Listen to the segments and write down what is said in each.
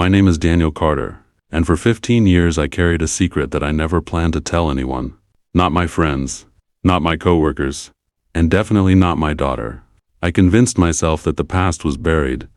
My name is Daniel Carter, and for 15 years I carried a secret that I never planned to tell anyone. Not my friends, not my coworkers, and definitely not my daughter. I convinced myself that the past was buried.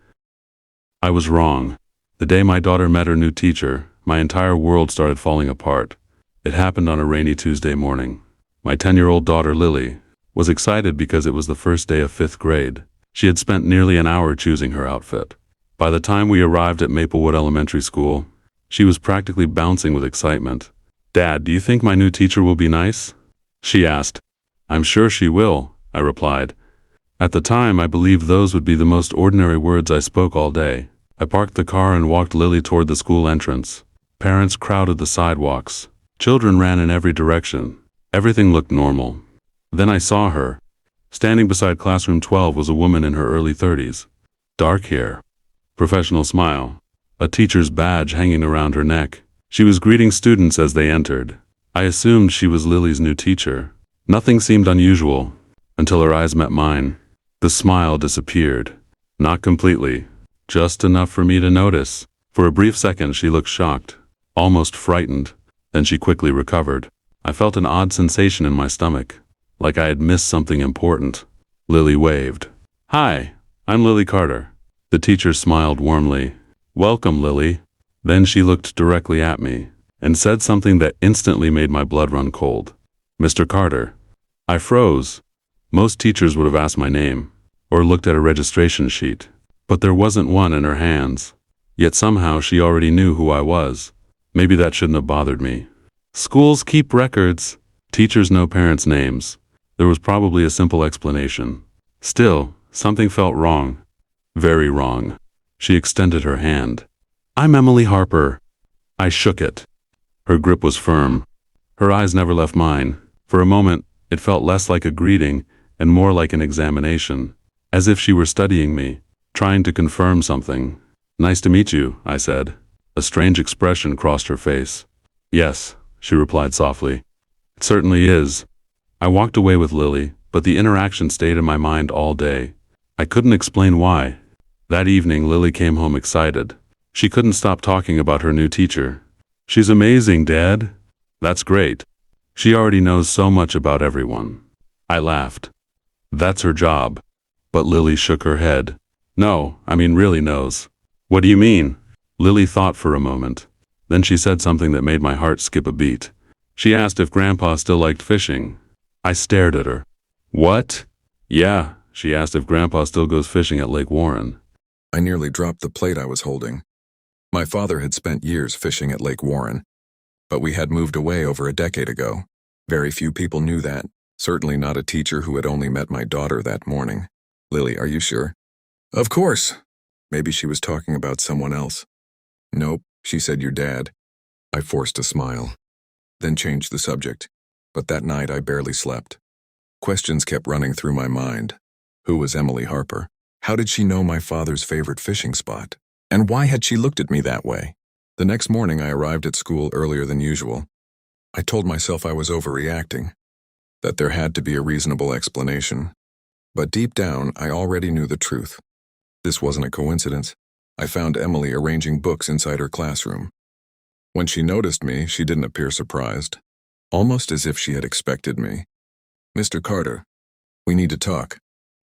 I was wrong. The day my daughter met her new teacher, my entire world started falling apart. It happened on a rainy Tuesday morning. My 10-year-old daughter Lily was excited because it was the first day of 5th grade. She had spent nearly an hour choosing her outfit. By the time we arrived at Maplewood Elementary School, she was practically bouncing with excitement. "Dad, do you think my new teacher will be nice?" she asked. "I'm sure she will," I replied. At the time, I believed those would be the most ordinary words I spoke all day. I parked the car and walked Lily toward the school entrance. Parents crowded the sidewalks. Children ran in every direction. Everything looked normal. Then I saw her. Standing beside classroom 12 was a woman in her early 30s. Dark hair, professional smile, a teacher's badge hanging around her neck. She was greeting students as they entered. I assumed she was Lily's new teacher. Nothing seemed unusual until her eyes met mine. The smile disappeared. Not completely, just enough for me to notice. For a brief second she looked shocked, almost frightened. Then she quickly recovered. I felt an odd sensation in my stomach, like I had missed something important. Lily waved. "Hi, I'm Lily Carter." The teacher smiled warmly. "Welcome, Lily." Then she looked directly at me and said something that instantly made my blood run cold. "Mr. Carter." I froze. Most teachers would have asked my name or looked at a registration sheet, but there wasn't one in her hands. Yet somehow she already knew who I was. Maybe that shouldn't have bothered me. Schools keep records. Teachers know parents' names. There was probably a simple explanation. Still, something felt wrong. Very wrong. She extended her hand. "I'm Emily Harper." I shook it. Her grip was firm. Her eyes never left mine. For a moment, it felt less like a greeting and more like an examination, as if she were studying me, trying to confirm something. "Nice to meet you," I said. A strange expression crossed her face. "Yes," she replied softly. "It certainly is." I walked away with Lily, but the interaction stayed in my mind all day. I couldn't explain why. That evening, Lily came home excited. She couldn't stop talking about her new teacher. "She's amazing, Dad." "That's great. She already knows so much about everyone." I laughed. "That's her job." But Lily shook her head. "No, I mean really knows." "What do you mean?" Lily thought for a moment. Then she said something that made my heart skip a beat. She asked if Grandpa still liked fishing. I stared at her. "What?" "Yeah," she asked if Grandpa still goes fishing at Lake Warren. I nearly dropped the plate I was holding. My father had spent years fishing at Lake Warren, but we had moved away over a decade ago. Very few people knew that, certainly not a teacher who had only met my daughter that morning. "Lily, are you sure?" "Of course." Maybe she was talking about someone else. "Nope," she said, "your dad." I forced a smile, then changed the subject. But that night I barely slept. Questions kept running through my mind. Who was Emily Harper? How did she know my father's favorite fishing spot? And why had she looked at me that way? The next morning I arrived at school earlier than usual. I told myself I was overreacting, that there had to be a reasonable explanation. But deep down, I already knew the truth. This wasn't a coincidence. I found Emily arranging books inside her classroom. When she noticed me, she didn't appear surprised, almost as if she had expected me. "Mr. Carter, we need to talk."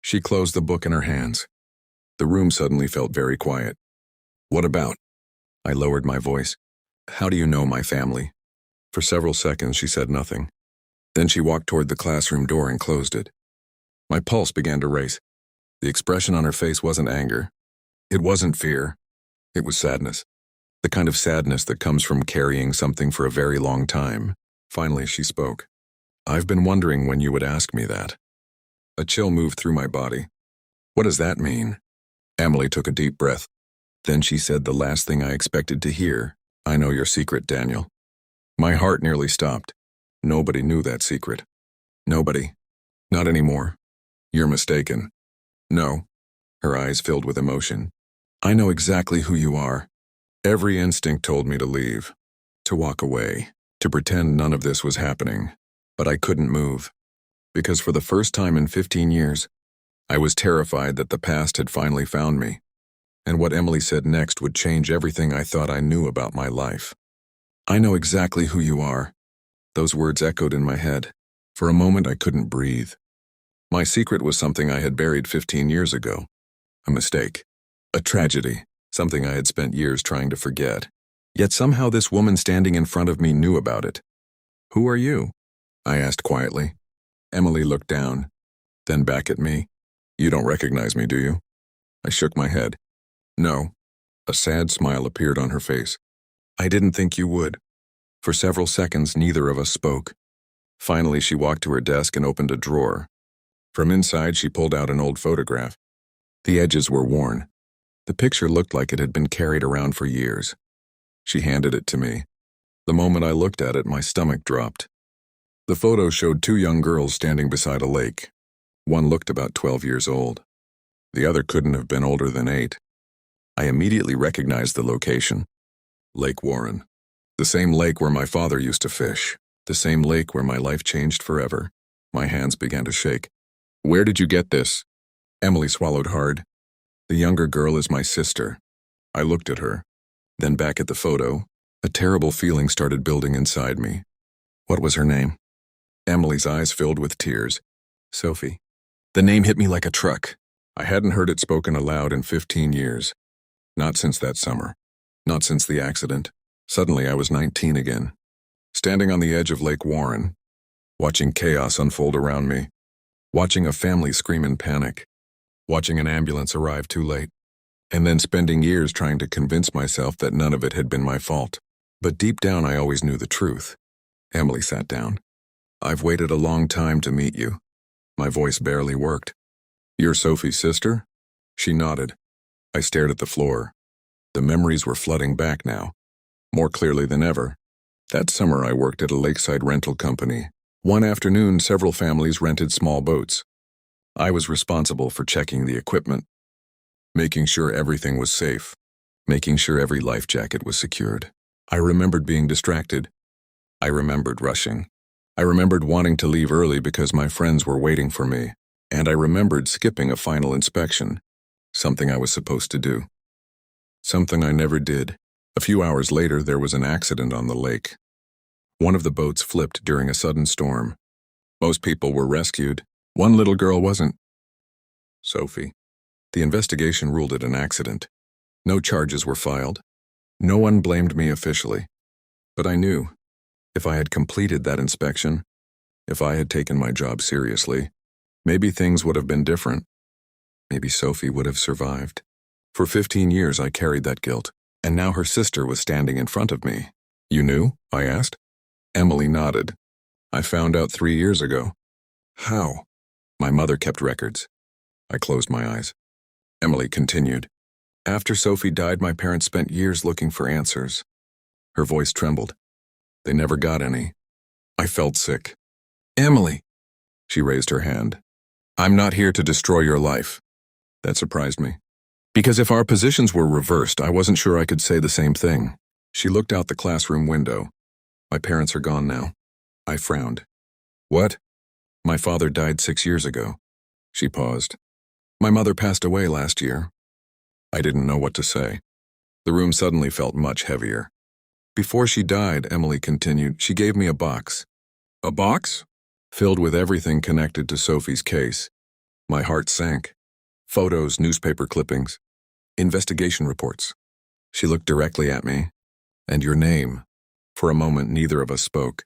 She closed the book in her hands. The room suddenly felt very quiet. "What about?" I lowered my voice. "How do you know my family?" For several seconds she said nothing. Then she walked toward the classroom door and closed it. My pulse began to race. The expression on her face wasn't anger. It wasn't fear. It was sadness. The kind of sadness that comes from carrying something for a very long time. Finally she spoke. "I've been wondering when you would ask me that." A chill moved through my body. "What does that mean?" Emily took a deep breath. Then she said the last thing I expected to hear. "I know your secret, Daniel." My heart nearly stopped. Nobody knew that secret. Nobody. Not anymore. "You're mistaken." "No." Her eyes filled with emotion. "I know exactly who you are. Every instinct told me to leave, to walk away, to pretend none of this was happening. But I couldn't move. Because for the first time in 15 years, I was terrified that the past had finally found me. And what Emily said next would change everything I thought I knew about my life. "I know exactly who you are." Those words echoed in my head. For a moment, I couldn't breathe. My secret was something I had buried 15 years ago. A mistake. A tragedy. Something I had spent years trying to forget. Yet somehow this woman standing in front of me knew about it. "Who are you?" I asked quietly. Emily looked down, then back at me. "You don't recognize me, do you?" I shook my head. "No." A sad smile appeared on her face. "I didn't think you would." For several seconds, neither of us spoke. Finally, she walked to her desk and opened a drawer. From inside, she pulled out an old photograph. The edges were worn. The picture looked like it had been carried around for years. She handed it to me. The moment I looked at it, my stomach dropped. The photo showed two young girls standing beside a lake. One looked about 12 years old. The other couldn't have been older than 8. I immediately recognized the location. Lake Warren. The same lake where my father used to fish. The same lake where my life changed forever. My hands began to shake. "Where did you get this?" Emily swallowed hard. "The younger girl is my sister." I looked at her, then back at the photo. A terrible feeling started building inside me. "What was her name?" Emily's eyes filled with tears. "Sophie." The name hit me like a truck. I hadn't heard it spoken aloud in 15 years. Not since that summer. Not since the accident. Suddenly I was 19 again. Standing on the edge of Lake Warren, watching chaos unfold around me. Watching a family scream in panic. Watching an ambulance arrive too late. And then spending years trying to convince myself that none of it had been my fault. But deep down I always knew the truth. Emily sat down. "I've waited a long time to meet you." My voice barely worked. "You're Sophie's sister?" She nodded. I stared at the floor. The memories were flooding back now, more clearly than ever. That summer I worked at a lakeside rental company. One afternoon, several families rented small boats. I was responsible for checking the equipment, making sure everything was safe, making sure every life jacket was secured. I remembered being distracted. I remembered rushing. I remembered wanting to leave early because my friends were waiting for me. And I remembered skipping a final inspection, something I was supposed to do. Something I never did. A few hours later, there was an accident on the lake. One of the boats flipped during a sudden storm. Most people were rescued. One little girl wasn't. Sophie. The investigation ruled it an accident. No charges were filed. No one blamed me officially. But I knew, if I had completed that inspection, if I had taken my job seriously, maybe things would have been different. Maybe Sophie would have survived. For 15 years I carried that guilt, and now her sister was standing in front of me. "You knew?" I asked. Emily nodded. "I found out 3 years ago." "How?" "My mother kept records." I closed my eyes. Emily continued. "After Sophie died, my parents spent years looking for answers." Her voice trembled. They never got any. I felt sick. "Emily!" She raised her hand. "I'm not here to destroy your life." That surprised me. Because if our positions were reversed, I wasn't sure I could say the same thing. She looked out the classroom window. "My parents are gone now." I frowned. "What?" "My father died 6 years ago." She paused. "My mother passed away last year." I didn't know what to say. The room suddenly felt much heavier. "Before she died," Emily continued, "she gave me a box." "A box?" "Filled with everything connected to Sophie's case." My heart sank. Photos, newspaper clippings, investigation reports. She looked directly at me. "And your name?" For a moment, neither of us spoke.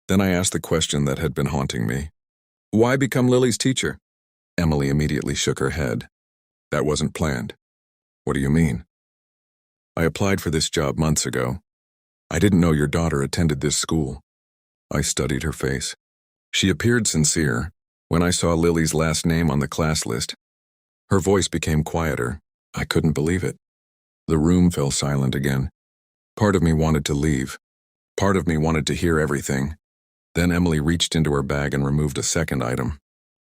Then I asked the question that had been haunting me. "Why become Lily's teacher?" Emily immediately shook her head. "That wasn't planned." "What do you mean?" "I applied for this job months ago. I didn't know your daughter attended this school." I studied her face. She appeared sincere. When I saw Lily's last name on the class list, her voice became quieter. I couldn't believe it. The room fell silent again. Part of me wanted to leave. Part of me wanted to hear everything. Then Emily reached into her bag and removed a second item.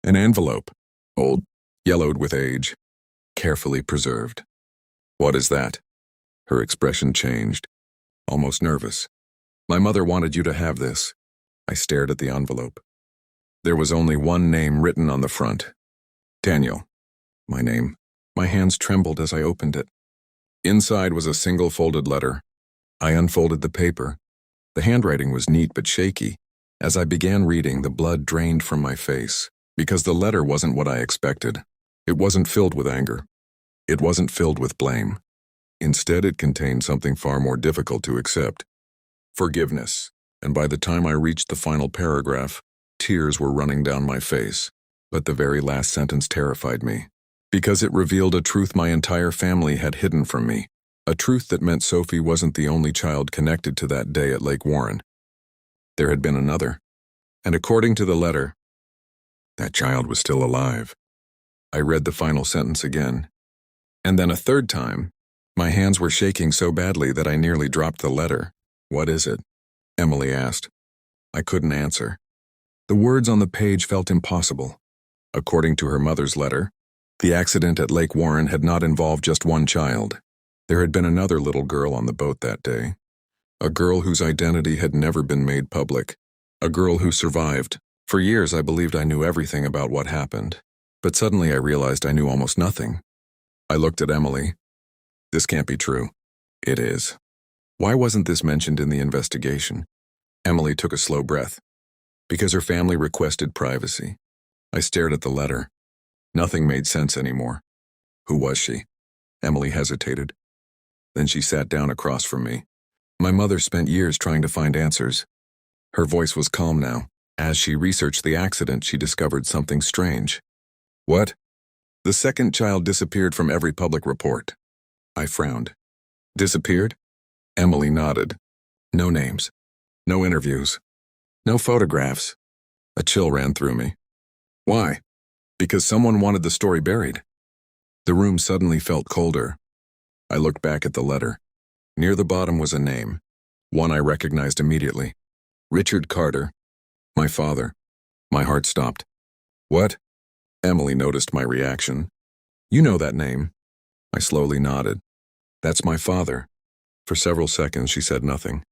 An envelope. Old, yellowed with age. Carefully preserved. "What is that?" Her expression changed. Almost nervous. "My mother wanted you to have this." I stared at the envelope. There was only one name written on the front. Daniel. My name. My hands trembled as I opened it. Inside was a single folded letter. I unfolded the paper. The handwriting was neat but shaky. As I began reading, the blood drained from my face, because the letter wasn't what I expected. It wasn't filled with anger. It wasn't filled with blame. Instead, it contained something far more difficult to accept. Forgiveness. And by the time I reached the final paragraph, tears were running down my face. But the very last sentence terrified me, because it revealed a truth my entire family had hidden from me, a truth that meant Sophie wasn't the only child connected to that day at Lake Warren. There had been another, and according to the letter, that child was still alive. I read the final sentence again, and then a third time. My hands were shaking so badly that I nearly dropped the letter. "What is it?" Emily asked. I couldn't answer. The words on the page felt impossible. According to her mother's letter, the accident at Lake Warren had not involved just one child. There had been another little girl on the boat that day. A girl whose identity had never been made public. A girl who survived. For years I believed I knew everything about what happened, but suddenly I realized I knew almost nothing. I looked at Emily. This can't be true. It is. Why wasn't this mentioned in the investigation? Emily took a slow breath. Because her family requested privacy. I stared at the letter. Nothing made sense anymore. Who was she? Emily hesitated. Then she sat down across from me. My mother spent years trying to find answers. Her voice was calm now. As she researched the accident, she discovered something strange. What? The second child disappeared from every public report. I frowned. Disappeared? Emily nodded. No names. No interviews. No photographs. A chill ran through me. Why? Because someone wanted the story buried. The room suddenly felt colder. I looked back at the letter. Near the bottom was a name, one I recognized immediately. Richard Carter. My father. My heart stopped. What? Emily noticed my reaction. You know that name. I slowly nodded. That's my father. For several seconds she said nothing.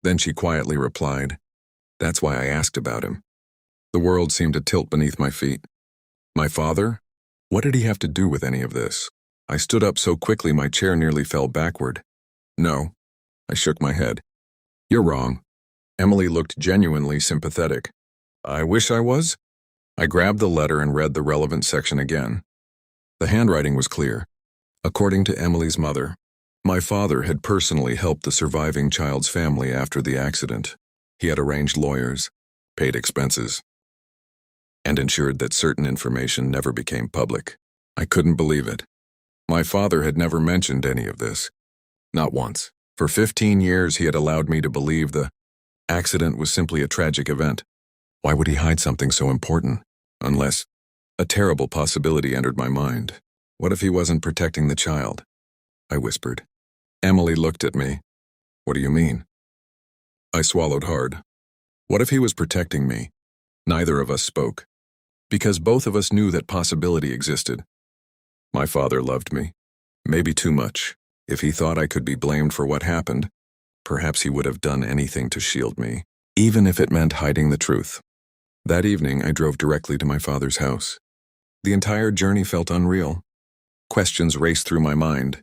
Then she quietly replied, That's why I asked about him. The world seemed to tilt beneath my feet. My father? What did he have to do with any of this? I stood up so quickly my chair nearly fell backward. No. I shook my head. You're wrong. Emily looked genuinely sympathetic. I wish I was. I grabbed the letter and read the relevant section again. The handwriting was clear. According to Emily's mother, my father had personally helped the surviving child's family after the accident. He had arranged lawyers, paid expenses, and ensured that certain information never became public. I couldn't believe it. My father had never mentioned any of this. Not once. For 15 years he had allowed me to believe the accident was simply a tragic event. Why would he hide something so important? Unless a terrible possibility entered my mind. What if he wasn't protecting the child? I whispered. Emily looked at me. What do you mean? I swallowed hard. What if he was protecting me? Neither of us spoke. Because both of us knew that possibility existed. My father loved me. Maybe too much. If he thought I could be blamed for what happened, perhaps he would have done anything to shield me, even if it meant hiding the truth. That evening, I drove directly to my father's house. The entire journey felt unreal. Questions raced through my mind.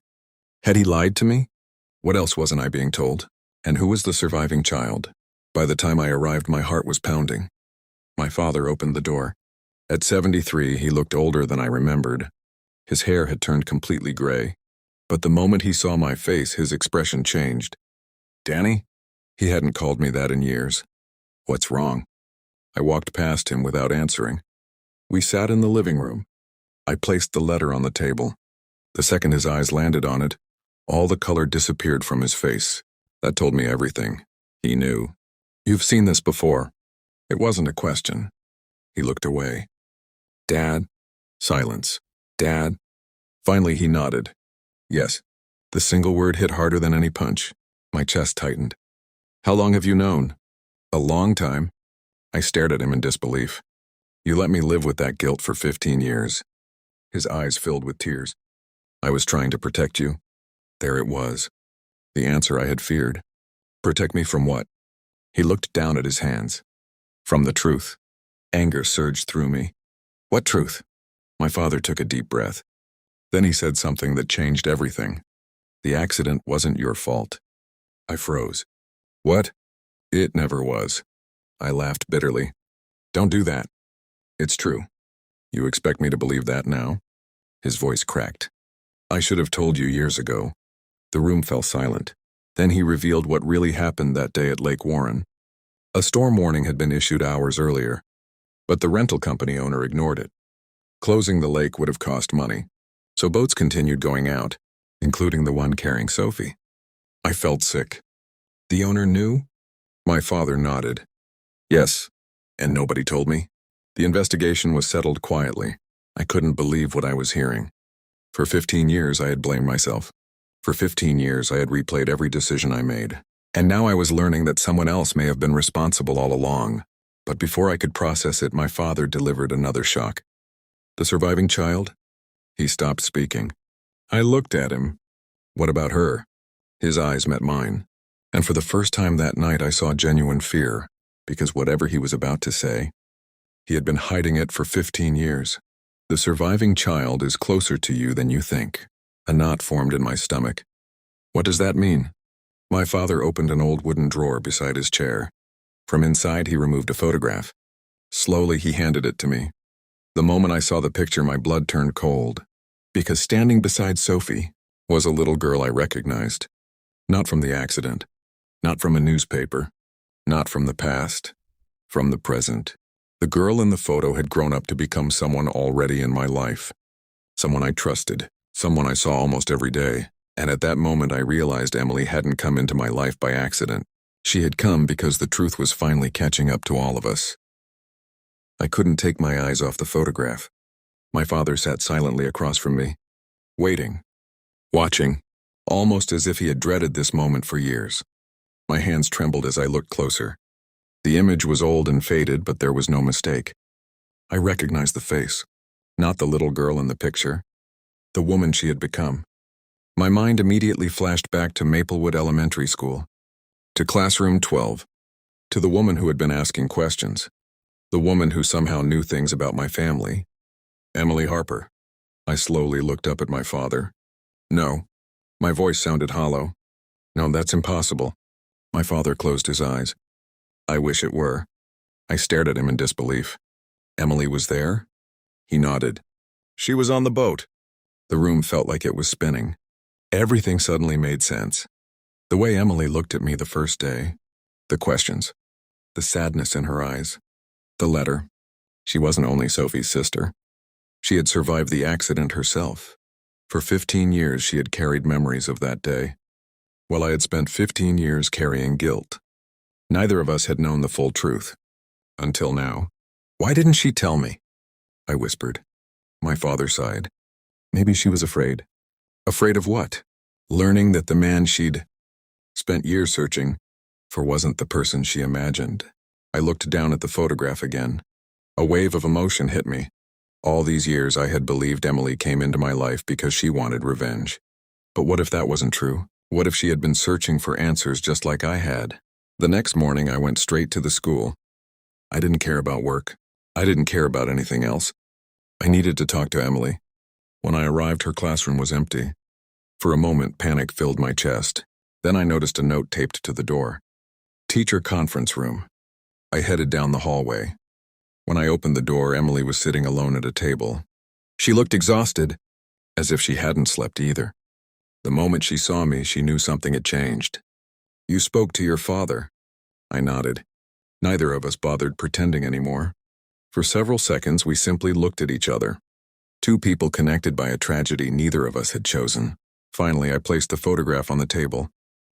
Had he lied to me? What else wasn't I being told? And who was the surviving child? By the time I arrived, my heart was pounding. My father opened the door. At 73, he looked older than I remembered. His hair had turned completely gray. But the moment he saw my face, his expression changed. Danny? He hadn't called me that in years. What's wrong? I walked past him without answering. We sat in the living room. I placed the letter on the table. The second his eyes landed on it, all the color disappeared from his face. That told me everything. He knew. You've seen this before. It wasn't a question. He looked away. Dad? Silence. Dad? Finally he nodded. Yes. The single word hit harder than any punch. My chest tightened. How long have you known? A long time. I stared at him in disbelief. You let me live with that guilt for 15 years. His eyes filled with tears. I was trying to protect you. There it was. The answer I had feared. Protect me from what? He looked down at his hands. From the truth. Anger surged through me. What truth? My father took a deep breath. Then he said something that changed everything. The accident wasn't your fault. I froze. What? It never was. I laughed bitterly. Don't do that. It's true. You expect me to believe that now? His voice cracked. I should have told you years ago. The room fell silent. Then he revealed what really happened that day at Lake Warren. A storm warning had been issued hours earlier, but the rental company owner ignored it. Closing the lake would have cost money, so boats continued going out, including the one carrying Sophie. I felt sick. The owner knew? My father nodded. Yes, and nobody told me. The investigation was settled quietly. I couldn't believe what I was hearing. For 15 years, I had blamed myself. For 15 years, I had replayed every decision I made. And now I was learning that someone else may have been responsible all along. But before I could process it, my father delivered another shock. The surviving child? He stopped speaking. I looked at him. What about her? His eyes met mine. And for the first time that night, I saw genuine fear, because whatever he was about to say, he had been hiding it for 15 years. The surviving child is closer to you than you think. A knot formed in my stomach. What does that mean? My father opened an old wooden drawer beside his chair. From inside, he removed a photograph. Slowly, he handed it to me. The moment I saw the picture, my blood turned cold, because standing beside Sophie was a little girl I recognized. Not from the accident, not from a newspaper, not from the past, from the present. The girl in the photo had grown up to become someone already in my life. Someone I trusted, someone I saw almost every day. And at that moment, I realized Emily hadn't come into my life by accident. She had come because the truth was finally catching up to all of us. I couldn't take my eyes off the photograph. My father sat silently across from me, waiting, watching, almost as if he had dreaded this moment for years. My hands trembled as I looked closer. The image was old and faded, but there was no mistake. I recognized the face, not the little girl in the picture, the woman she had become. My mind immediately flashed back to Maplewood Elementary School, to classroom 12, to the woman who had been asking questions, the woman who somehow knew things about my family, Emily Harper. I slowly looked up at my father. No. My voice sounded hollow. No, that's impossible. My father closed his eyes. I wish it were. I stared at him in disbelief. Emily was there? He nodded. She was on the boat. The room felt like it was spinning. Everything suddenly made sense. The way Emily looked at me the first day, the questions, the sadness in her eyes, the letter. She wasn't only Sophie's sister. She had survived the accident herself. For 15 years, she had carried memories of that day, while I had spent 15 years carrying guilt. Neither of us had known the full truth. Until now. Why didn't she tell me? I whispered. My father sighed. Maybe she was afraid. Afraid of what? Learning that the man she'd spent years searching for wasn't the person she imagined. I looked down at the photograph again. A wave of emotion hit me. All these years I had believed Emily came into my life because she wanted revenge. But what if that wasn't true? What if she had been searching for answers just like I had? The next morning I went straight to the school. I didn't care about work. I didn't care about anything else. I needed to talk to Emily. When I arrived, her classroom was empty. For a moment, panic filled my chest. Then I noticed a note taped to the door. Teacher conference room. I headed down the hallway. When I opened the door, Emily was sitting alone at a table. She looked exhausted, as if she hadn't slept either. The moment she saw me, she knew something had changed. You spoke to your father. I nodded. Neither of us bothered pretending anymore. For several seconds, we simply looked at each other. Two people connected by a tragedy neither of us had chosen. Finally, I placed the photograph on the table.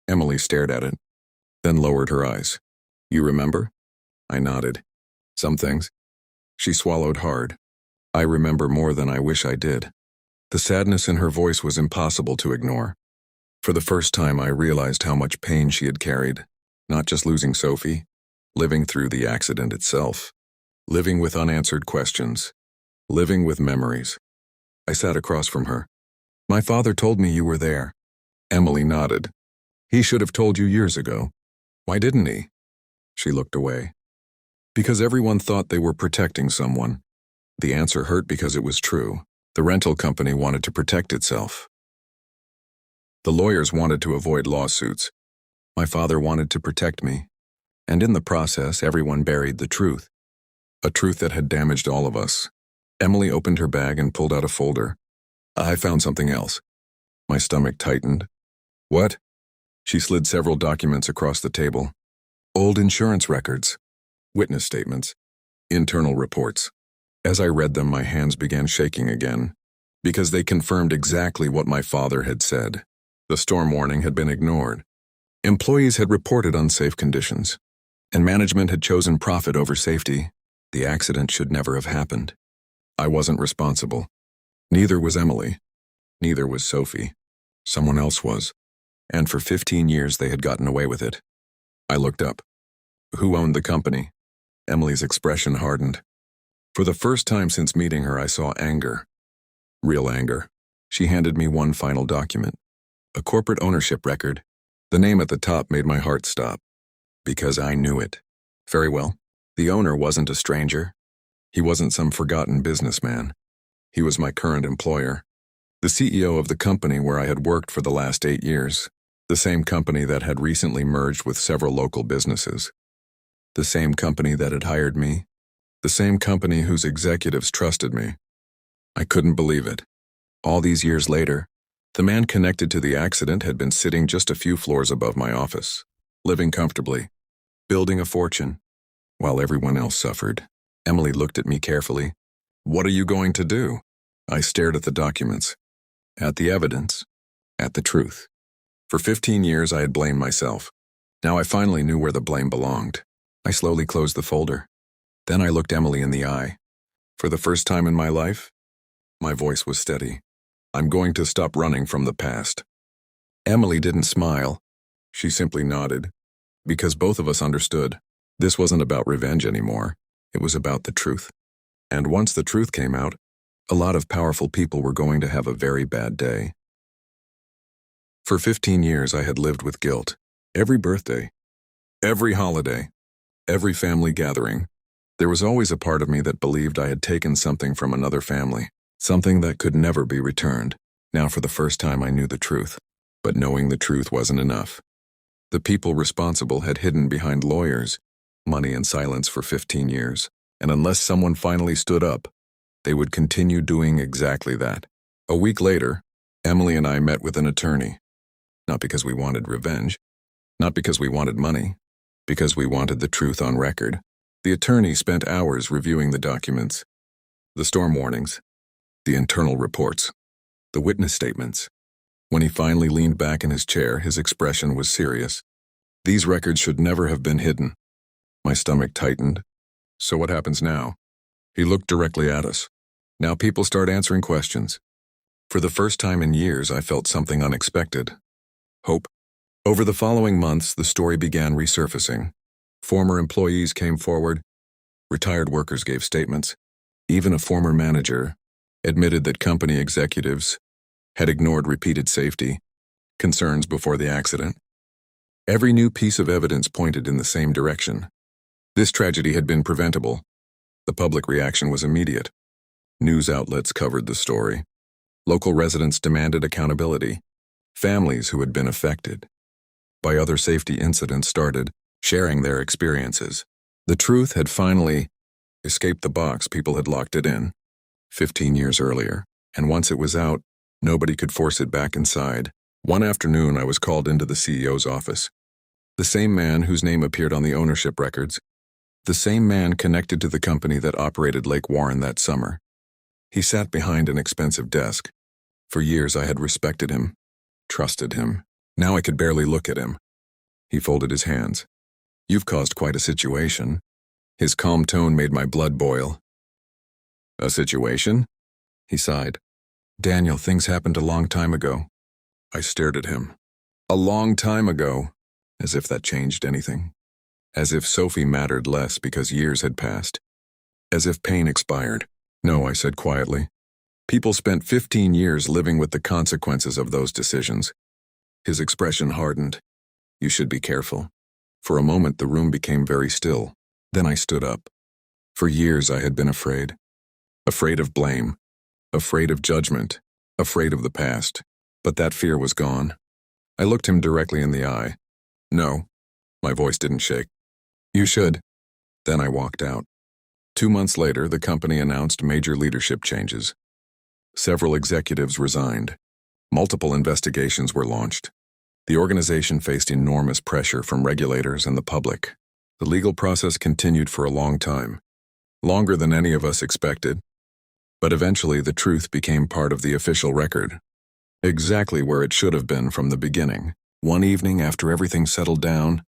Emily stared at it, then lowered her eyes. You remember? I nodded. Some things. She swallowed hard. I remember more than I wish I did. The sadness in her voice was impossible to ignore. For the first time, I realized how much pain she had carried. Not just losing Sophie, living through the accident itself. Living with unanswered questions. Living with memories. I sat across from her. My father told me you were there. Emily nodded. He should have told you years ago. Why didn't he? She looked away. Because everyone thought they were protecting someone. The answer hurt because it was true. The rental company wanted to protect itself. The lawyers wanted to avoid lawsuits. My father wanted to protect me. And in the process, everyone buried the truth. A truth that had damaged all of us. Emily opened her bag and pulled out a folder. I found something else. My stomach tightened. What? She slid several documents across the table. Old insurance records, witness statements, internal reports. As I read them, my hands began shaking again, because they confirmed exactly what my father had said. The storm warning had been ignored. Employees had reported unsafe conditions, and management had chosen profit over safety. The accident should never have happened. I wasn't responsible. Neither was Emily. Neither was Sophie. Someone else was. And for 15 years they had gotten away with it. I looked up. Who owned the company? Emily's expression hardened. For the first time since meeting her, I saw anger. Real anger. She handed me one final document. A corporate ownership record. The name at the top made my heart stop. Because I knew it. Very well. The owner wasn't a stranger. He wasn't some forgotten businessman. He was my current employer. The CEO of the company where I had worked for the last 8 years. The same company that had recently merged with several local businesses. The same company that had hired me. The same company whose executives trusted me. I couldn't believe it. All these years later, the man connected to the accident had been sitting just a few floors above my office, living comfortably, building a fortune, while everyone else suffered. Emily looked at me carefully. What are you going to do? I stared at the documents, at the evidence, at the truth. For 15 years I had blamed myself. Now I finally knew where the blame belonged. I slowly closed the folder. Then I looked Emily in the eye. For the first time in my life, my voice was steady. I'm going to stop running from the past. Emily didn't smile. She simply nodded. Because both of us understood. This wasn't about revenge anymore. It was about the truth. And once the truth came out, a lot of powerful people were going to have a very bad day. For 15 years I had lived with guilt. Every birthday, every holiday, every family gathering. There was always a part of me that believed I had taken something from another family, something that could never be returned. Now for the first time I knew the truth. But knowing the truth wasn't enough. The people responsible had hidden behind lawyers, money and silence for 15 years. And unless someone finally stood up, they would continue doing exactly that. A week later, Emily and I met with an attorney. Not because we wanted revenge, not because we wanted money, because we wanted the truth on record. The attorney spent hours reviewing the documents, the storm warnings, the internal reports, the witness statements. When he finally leaned back in his chair, his expression was serious. These records should never have been hidden. My stomach tightened. So what happens now? He looked directly at us. Now people start answering questions. For the first time in years, I felt something unexpected. Hope. Over the following months, the story began resurfacing. Former employees came forward. Retired workers gave statements. Even a former manager admitted that company executives had ignored repeated safety concerns before the accident. Every new piece of evidence pointed in the same direction. This tragedy had been preventable. The public reaction was immediate. News outlets covered the story. Local residents demanded accountability. Families who had been affected by other safety incidents started sharing their experiences. The truth had finally escaped the box people had locked it in 15 years earlier, and once it was out, nobody could force it back inside. One afternoon, I was called into the CEO's office. The same man whose name appeared on the ownership records. The same man connected to the company that operated Lake Warren that summer. He sat behind an expensive desk. For years I had respected him, trusted him. Now I could barely look at him. He folded his hands. You've caused quite a situation. His calm tone made my blood boil. A situation? He sighed. Daniel, things happened a long time ago. I stared at him. A long time ago, as if that changed anything. As if Sophie mattered less because years had passed. As if pain expired. No, I said quietly. People spent 15 years living with the consequences of those decisions. His expression hardened. You should be careful. For a moment, the room became very still. Then I stood up. For years, I had been afraid. Afraid of blame. afraid of judgment, afraid of the past. But that fear was gone. I looked him directly in the eye. No, my voice didn't shake. You should. Then I walked out. 2 months later, the company announced major leadership changes. Several executives resigned. Multiple investigations were launched. The organization faced enormous pressure from regulators and the public. The legal process continued for a long time, longer than any of us expected. But eventually the truth became part of the official record, exactly where it should have been from the beginning. One evening, after everything settled down,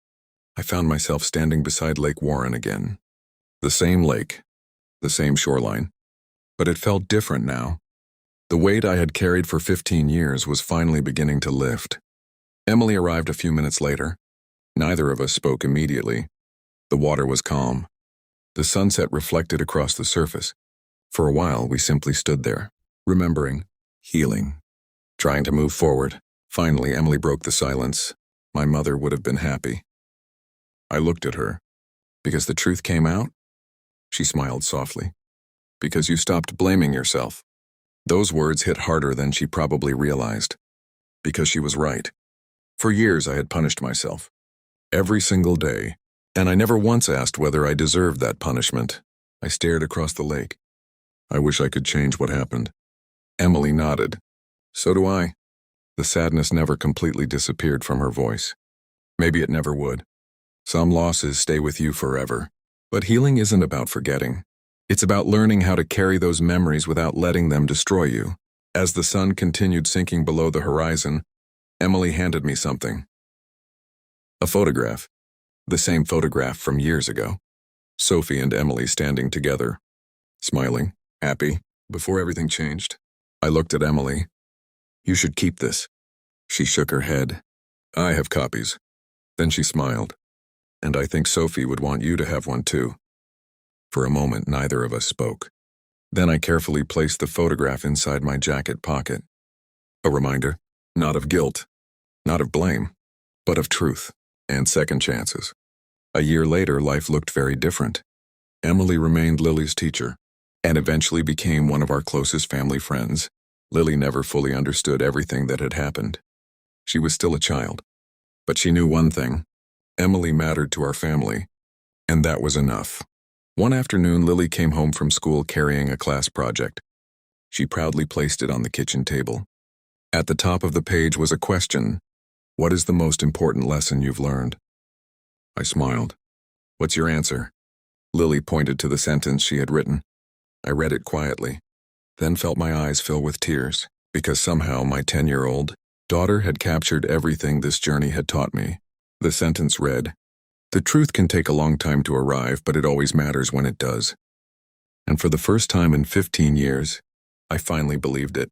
I found myself standing beside Lake Warren again. The same lake, the same shoreline, but it felt different now. The weight I had carried for 15 years was finally beginning to lift. Emily arrived a few minutes later. Neither of us spoke immediately. The water was calm. The sunset reflected across the surface. For a while, we simply stood there, remembering, healing, trying to move forward. Finally, Emily broke the silence. My mother would have been happy. I looked at her. Because the truth came out? She smiled softly. Because you stopped blaming yourself. Those words hit harder than she probably realized. Because she was right. For years, I had punished myself. Every single day. And I never once asked whether I deserved that punishment. I stared across the lake. I wish I could change what happened. Emily nodded. So do I. The sadness never completely disappeared from her voice. Maybe it never would. Some losses stay with you forever. But healing isn't about forgetting. It's about learning how to carry those memories without letting them destroy you. As the sun continued sinking below the horizon, Emily handed me something. A photograph. The same photograph from years ago. Sophie and Emily standing together, smiling, happy, before everything changed. I looked at Emily. You should keep this. She shook her head. I have copies. Then she smiled. And I think Sophie would want you to have one too. For a moment, neither of us spoke. Then I carefully placed the photograph inside my jacket pocket. A reminder, not of guilt, not of blame, but of truth and second chances. A year later, life looked very different. Emily remained Lily's teacher and eventually became one of our closest family friends. Lily never fully understood everything that had happened. She was still a child, but she knew one thing. Emily mattered to our family, and that was enough. One afternoon, Lily came home from school carrying a class project. She proudly placed it on the kitchen table. At the top of the page was a question. What is the most important lesson you've learned? I smiled. What's your answer? Lily pointed to the sentence she had written. I read it quietly, then felt my eyes fill with tears, because somehow my 10-year-old daughter had captured everything this journey had taught me. The sentence read, "The truth can take a long time to arrive, but it always matters when it does." And for the first time in 15 years, I finally believed it.